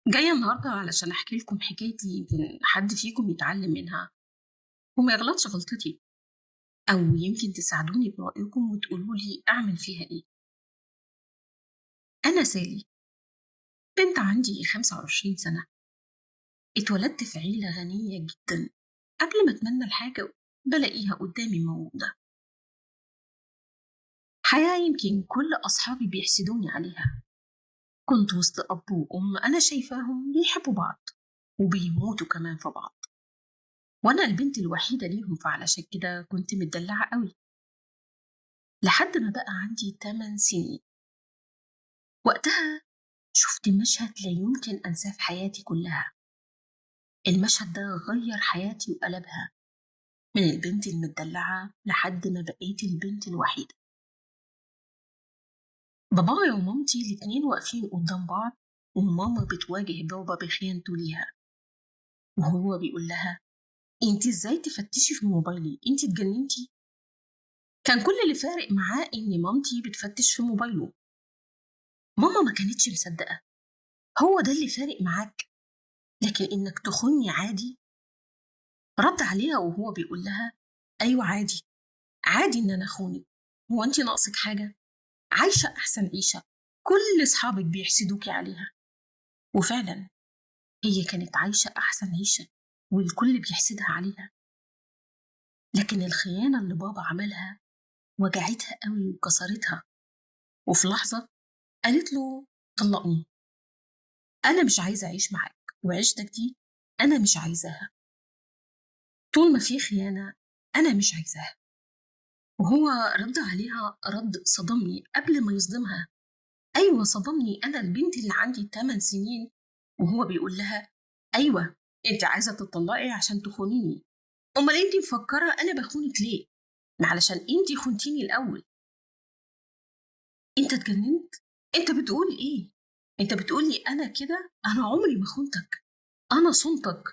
جاية النهاردة علشان أحكي لكم حكايتي يمكن حد فيكم يتعلم منها وما يغلطش غلطتي، أو يمكن تساعدوني برأيكم وتقولوا لي أعمل فيها إيه. أنا سالي، بنت عندي 25 سنة، اتولدت في عيلة غنية جدا. قبل ما أتمنى الحاجة بلاقيها قدامي موجودة. حياة يمكن كل أصحابي بيحسدوني عليها. كنت وسط أب وأم أنا شايفاهم بيحبوا بعض وبيموتوا كمان في بعض، وأنا البنت الوحيدة ليهم، فعلشان كده كنت متدلعة قوي لحد ما بقى عندي 8 سنين. وقتها شفت مشهد لا يمكن أنساه في حياتي كلها. المشهد ده غير حياتي وقلبها من البنت المدلعة لحد ما بقيت البنت الوحيدة. بابايا ومامتي الاتنين واقفين قدام بعض، وماما بتواجه بابا بخيانته ليها، وهو بيقول لها: انت ازاي تفتشي في موبايلي؟ انت اتجننتي؟ كان كل اللي فارق معاه ان مامتي بتفتش في موبايله. ماما ما كانتش مصدقة. هو ده اللي فارق معاك؟ لكن انك تخوني عادي؟ رد عليها وهو بيقول لها: أيوة عادي، عادي إن أنا أخونك. هو أنت ناقصك حاجة؟ عايشة أحسن عيشة، كل أصحابك بيحسدوكي عليها. وفعلا هي كانت عايشة أحسن عيشة والكل بيحسدها عليها. لكن الخيانة اللي بابا عملها وجعتها قوي وكسرتها، وفي لحظة قالت له: طلقني، أنا مش عايزة أعيش معاك، وعيشتك دي أنا مش عايزاها. طول ما في خيانة أنا مش عايزاها. وهو رد عليها رد صدمني قبل ما يصدمها. أيوة صدمني، أنا البنت اللي عندي 8 سنين وهو بيقول لها: أيوة أنت عايزة تطلقي عشان تخونيني. أمال أنت مفكرة أنا بخونك ليه؟ ما علشان أنت خنتيني الأول. أنت اتجننت؟ أنت بتقول إيه؟ أنت بتقولي أنا كده؟ أنا عمري ما خنتك، أنا صنتك.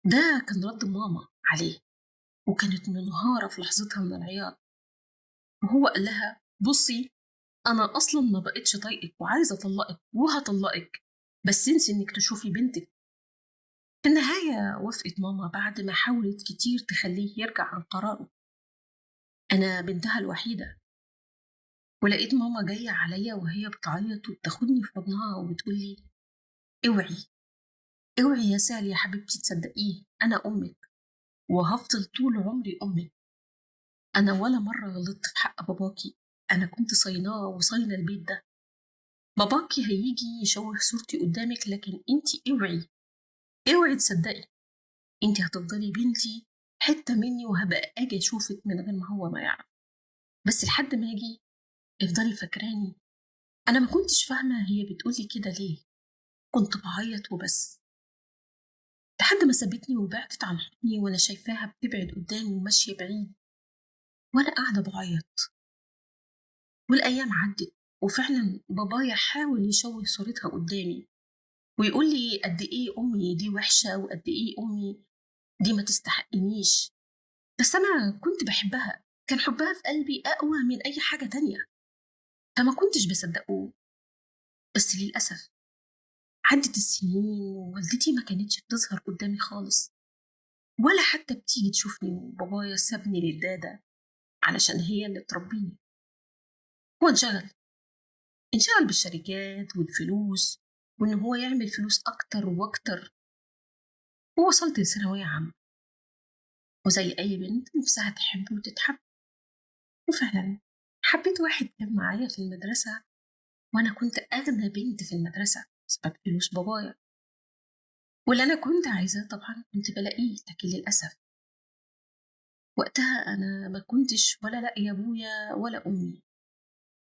ده كان رد ماما عليه، وكانت منهارة في لحظتها من العياط. وهو قال لها: بصي، أنا أصلا ما بقتش طايقك وعايزة أطلقك وهطلقك، بس انسي إنك تشوفي بنتك. في النهاية وافقت ماما بعد ما حاولت كتير تخليه يرجع عن قراره. أنا بنتها الوحيدة، ولقيت ماما جاية عليا وهي بتعيط وبتاخدني في حضنها وبتقولي: اوعي، اوعي يا سالي يا حبيبتي، تصدقيه أنا أمك وهفضل طول عمري أمك. أنا ولا مرة غلطت في حق باباكي، أنا كنت صيناه وصاينة البيت ده. باباكي هيجي يشوه صورتي قدامك، لكن انتي اوعي، اوعي تصدقي. انتي هتفضلي بنتي، حتة مني، وهبقى اجي اشوفك من غير ما هو ما يعرف. بس لحد ما اجي افضلي فاكراني. انا ما كنتش فاهمة هي بتقولي كده ليه، كنت بعيط وبس. لحد ما سابتني وبعدت عن حضني وانا شايفاها بتبعد قدامي وماشية بعيد، وانا قاعدة بعيط. والايام عدت، وفعلا بابايا حاول يشوه صورتها قدامي ويقول لي قد ايه امي دي وحشة وقد ايه امي دي ما تستحقنيش. بس أنا كنت بحبها، كان حبها في قلبي أقوى من أي حاجة تانية، فما كنتش بصدقه. بس للأسف عدت السنين ووالدتي ما كانتش بتظهر قدامي خالص، ولا حتى بتيجي تشوفني، وبابايا سابني للدادة علشان هي اللي تربيني. هو انشغل بالشركات والفلوس، وإن هو يعمل فلوس أكتر وأكتر. ووصلت لثانوية عامة، وزي أي بنت نفسها تحب وتتحب. وفعلا حبيت واحد كان معايا في المدرسة، وأنا كنت أغنى بنت في المدرسة بسبب فلوس بابايا. واللي أنا كنت عايزاه طبعا كنت بلاقيه، لكن للأسف وقتها أنا ما كنتش ولا لاقية أبويا ولا أمي،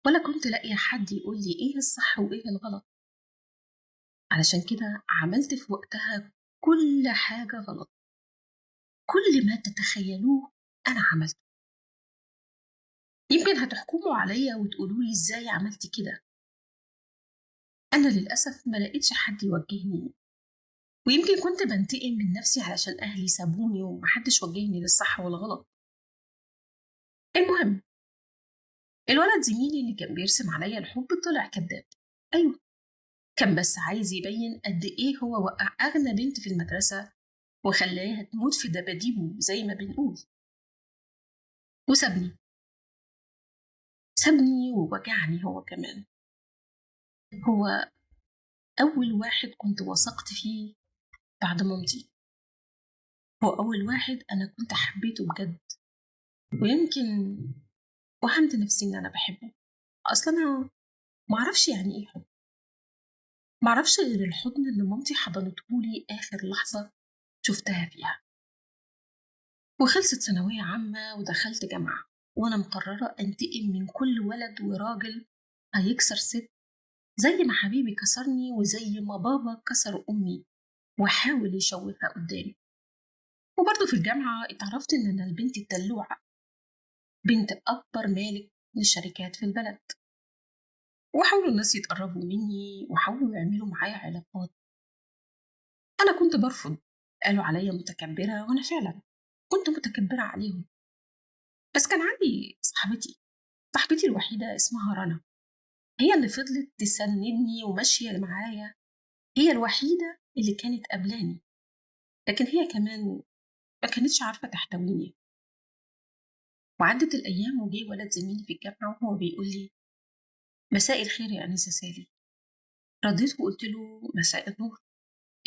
ولا كنت لاقية حد يقول لي إيه الصح وإيه الغلط. علشان كده عملت في وقتها كل حاجة غلط، كل ما تتخيلوه أنا عملته. يمكن هتحكموا عليا وتقولوا لي إزاي عملت كده. أنا للأسف ما لقيتش حد يوجهني، ويمكن كنت بنتقم من نفسي علشان أهلي سابوني ومحدش وجهني للصح والغلط. المهم، الولد زميلي اللي كان بيرسم عليا الحب طلع كذاب. أيوة، كان بس عايز يبين قد إيه هو وقع أغنى بنت في المدرسة وخلاها تموت في دباديبه زي ما بنقول. وسابني، سابني ووجعني هو كمان. هو أول واحد كنت وثقت فيه بعد مامتي، هو أول واحد أنا كنت حبيته بجد، ويمكن وهمت نفسي إن أنا بحبه. أصلا أنا معرفش يعني إيه حب، معرفش غير الحضن اللي مامتي حضنتهولي آخر لحظة شفتها فيها. وخلصت ثانوية عامة ودخلت جامعة، وأنا مقررة أنتقم من كل ولد وراجل هيكسر ست زي ما حبيبي كسرني وزي ما بابا كسر أمي وحاول يشوهها قدامي. وبرضه في الجامعة اتعرفت إن أنا البنت الدلوعة، بنت أكبر مالك للشركات في البلد، وحاولوا الناس يتقربوا مني وحاولوا يعملوا معايا علاقات. أنا كنت برفض، قالوا عليا متكبرة، وأنا فعلا كنت متكبرة عليهم. بس كان عندي صاحبتي الوحيدة اسمها رنا، هي اللي فضلت تسندني وماشية معايا، هي الوحيدة اللي كانت قبلاني، لكن هي كمان ما كانتش عارفة تحتويني. وعدت الأيام وجه ولد زميلي في الجامعة وهو بيقول لي: مساء الخير يا أنسة سالي. رديت وقلت له: مساء النور،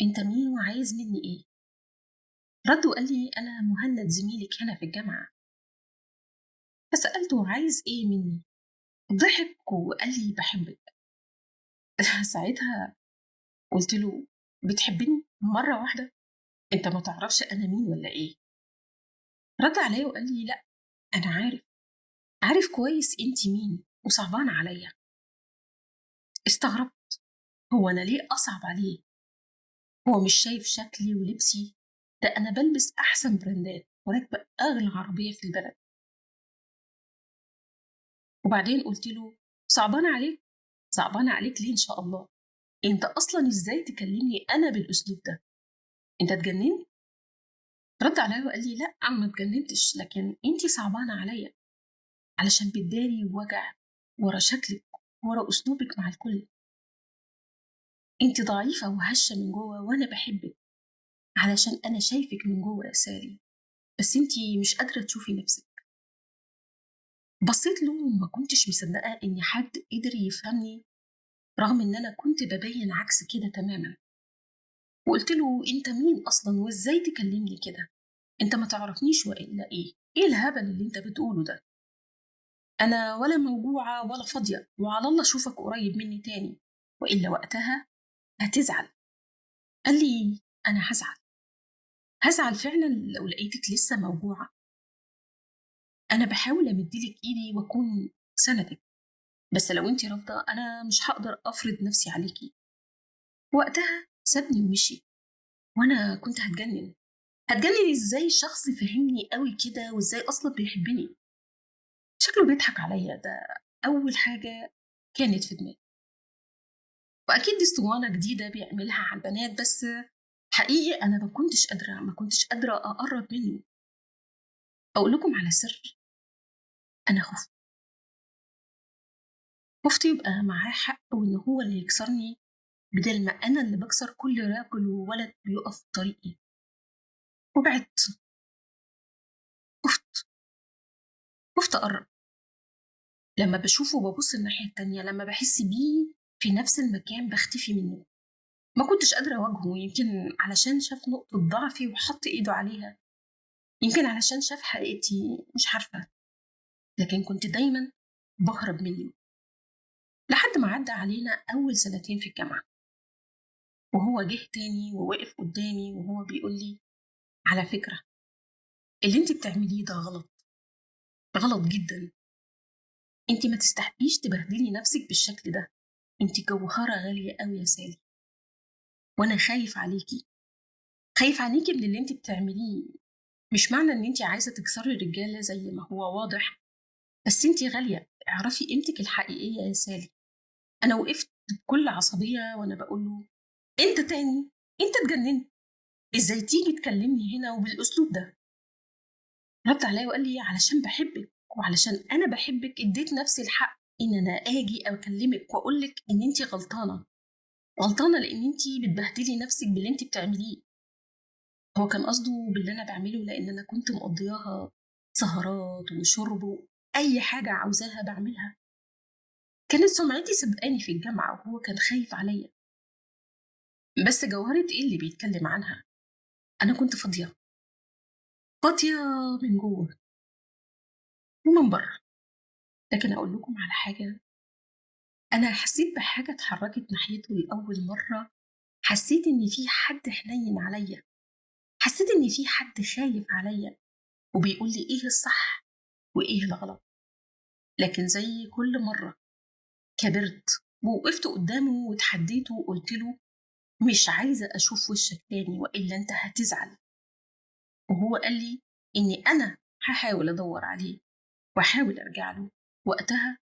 أنت مين وعايز مني إيه؟ رد وقال لي: أنا مهند زميلك هنا في الجامعة. فسألته: عايز إيه مني؟ ضحك وقال لي: بحبك. ساعتها قلت له: بتحبني مرة واحدة؟ أنت ما تعرفش أنا مين ولا إيه؟ رد عليا وقال لي: لأ، أنا عارف كويس أنت مين وصعبان عليا. استغربت، هو أنا ليه أصعب عليه؟ هو مش شايف شكلي ولبسي؟ ده أنا بلبس أحسن براندات وراكبة أغلى عربية في البلد. وبعدين قلت له: صعبان عليك؟ صعبان عليك ليه إن شاء الله؟ أنت أصلا إزاي تكلمني أنا بالأسلوب ده؟ أنت اتجننت؟ رد عليا وقال لي: لا أنا ما اتجننتش، لكن أنت صعبانة عليا علشان بتداري وجع ورا شكلك ورا أسلوبك مع الكل. أنت ضعيفة وهشة من جوه وأنا بحبك علشان أنا شايفك من جوه يا سالي، بس أنت مش قادرة تشوفي نفسك. بصيت له وما كنتش مصدقة إن حد قدر يفهمني رغم إن أنا كنت ببين عكس كده تماما. وقلت له: أنت مين أصلا وإزاي تكلمني كده؟ أنت ما تعرفنيش وإلا إيه؟ إيه الهبل اللي أنت بتقوله ده؟ أنا ولا موجوعة ولا فاضية، وعلى الله أشوفك قريب مني تاني، وإلا وقتها هتزعل. قال لي: أنا هزعل فعلا لو لقيتك لسه موجوعة. أنا بحاول أمدلك إيدي وأكون سندك، بس لو أنت رافضة أنا مش هقدر أفرض نفسي عليكي. وقتها سابني ومشي، وأنا كنت هتجنن إزاي شخص فهمني قوي كده وإزاي أصلا بيحبني؟ شكله بيضحك عليا، ده أول حاجة كانت في دماغي. وأكيد دي اسطوانة جديدة بيعملها على البنات، بس حقيقي أنا ما كنتش قادرة أقرب منه. أقول لكم على سر، أنا خفت يبقى معاه حق وإن هو اللي يكسرني بدل ما أنا اللي بكسر كل راجل وولد بيقف في طريقي. وبعدت، خفت خفت أقرب. لما بشوفه ببص الناحية التانية، لما بحس بيه في نفس المكان بختفي منه. ما كنتش قادرة أواجهه، يمكن علشان شاف نقطة ضعفي وحط إيده عليها، يمكن علشان شاف حقيقتي، مش عارفة، لكن كنت دايما بهرب منه. لحد ما عدى علينا أول سنتين في الجامعة، وهو جه تاني ووقف قدامي وهو بيقول لي: على فكرة، اللي انت بتعمليه ده غلط، غلط جدا. انت ما تستحقيش تبهدلي نفسك بالشكل ده، انت جوهرة غالية قوي يا سالي، وانا خايف عليكي من اللي انت بتعمليه. مش معنى ان انت عايزة تكسري الرجالة زي ما هو واضح، بس انت غالية، اعرفي قيمتك الحقيقية يا سالي. انا وقفت بكل عصبية وانا بقول له: انت تاني؟ انت اتجننت؟ ازاي تيجي تكلمني هنا وبالاسلوب ده؟ رد عليا وقال لي: علشان بحبك، وعلشان انا بحبك اديت نفسي الحق ان انا اجي اكلمك واقول لك ان انت غلطانة، غلطانة لإن أنتِ بتبهدلي نفسِك باللي أنتِ بتعمليه. هو كان قصده باللي أنا باعمله لإن أنا كنت مقضياها سهرات وشُرب وأي حاجة عاوزاها باعملها. كانت سُمعتي سابقاني في الجامعة وهو كان خايف عليّا. بس جوهرة إيه اللي بيتكلم عنها؟ أنا كنت فاضية، فاضية من جوّه ومن برّه. لكن أقول لكم على حاجة، أنا حسيت بحاجة اتحركت ناحيته لأول مرّة. حسيت إن في حد حنين عليّا، حسيت إن في حد خايف عليّا وبيقول لي إيه الصح وإيه الغلط. لكن زي كل مرّة كبرت ووقفت قدّامه واتحديته وقُلت له: "مش عايزة أشوف وشّك تاني وإلا أنت هتزعل." وهو قال لي إني أنا هاحاول أدوّر عليه وأحاول أرجع له. وقتها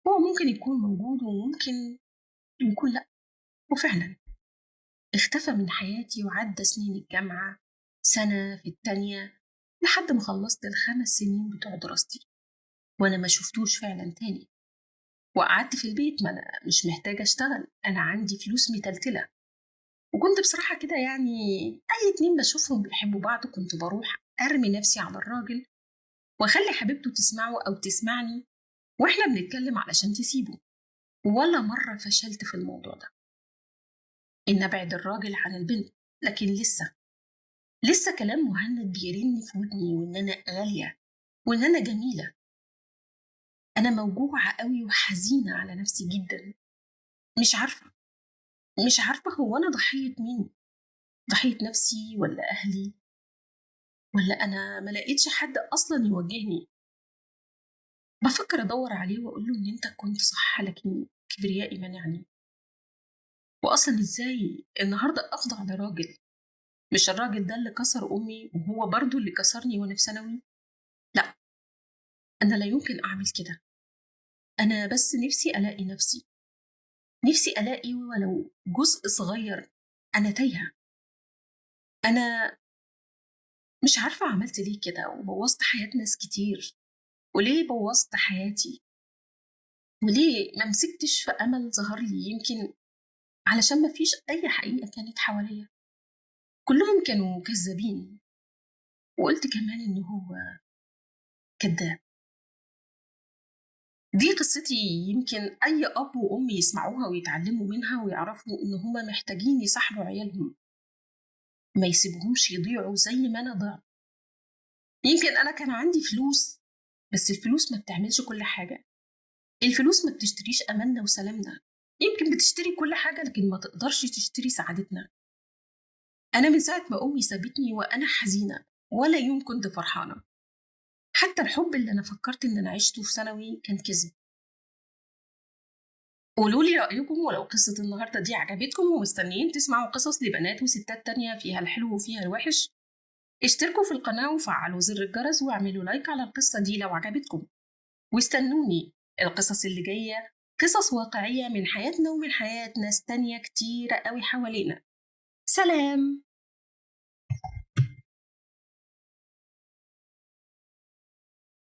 هو ممكن يكون موجود وممكن يكون لأ. وفعلًا اختفى من حياتي وعدّى سنين الجامعة، سَنة في التانية، لحد ما خلّصت ال5 سنين بتوع دراستي وأنا ما شُفتوش فعلًا تاني. وقعدت في البيت، ما أنا مش محتاجة أشتغل، أنا عندي فلوس متلتلة. وكنت بصراحة كده يعني أي اتنين باشوفهم بيحبّوا بعض كنت باروح أرمي نَفْسي على الراجل وأخلّي حبيبته تسمعه أو تسمعني وإحنا بنتكلّم علشان تسيبه. ولا مرّة فشلت في الموضوع ده، إن أبعد الراجل عن البنت. لكن لسه كلام مُهند بيرن في ودني وإن أنا غالية وإن أنا جميلة. أنا موجوعة أوي وحزينة على نَفْسي جدًا. مش عارفة، مش عارفة هو أنا ضحية مين؟ ضحية نَفْسي والّا أهلي والّا أنا ما لقيتش حد أصلًا يوجّهني؟ بافكّر أدوّر عليه وأقول له إن أنت كنت صح لكن كبريائي مانعني. وأصلًا إزاي النهارده أخضع لراجل؟ مش الراجل ده اللي كسر أمي وهو برضه اللي كسرني وأنا في ثانوي؟ لأ، أنا لا يمكن أعمل كده. أنا بس نِفْسي ألاقي نَفْسي، نِفْسي ألاقي ولو جزء صغير. أنا تايهة. أنا مش عارفة عملت ليه كده وبوّظت حياة ناس كتير، وليه بوّظت حياتي، وليه ما مسكتش في أمل ظهر لي يمكن علشان ما فيش أي حقيقة كانت حواليّا. كلّهم كانوا كذابين. وقُلت كمان إن هو كدّاب. دي قصتي، يمكن أي أب وأم يسمعوها ويتعلموا منها ويعرفوا إن هُم محتاجين يصاحبوا عيالهم، ما يسيبوهمش يضيعوا زي ما أنا ضِعت. يمكن أنا كان عندي فلوس، بس الفلوس ما بتعملش كل حاجة. الفلوس ما بتشتريش أماننا وسلامنا. يمكن بتشتري كل حاجة لكن ما تقدرش تشتري سعادتنا. أنا من ساعة ما أمي سابتني وأنا حزينة، ولا يوم كنت فرحانة. حتى الحب اللي أنا فكرت إن أنا عِشته في ثانوي كان كذب. قولوا لي رأيكم ولو قصة النهاردة دي عجبتكم ومستنيين تسمعوا قصص لبنات وستات تانية فيها الحلو وفيها الوحش. اشتركوا في القناة وفعلوا زر الجرس واعملوا لايك على القصة دي لو عجبتكم. واستنوني القصص اللي جاية، قصص واقعية من حياتنا ومن حياة ناس تانية كتيرة قوي حوالينا. سلام.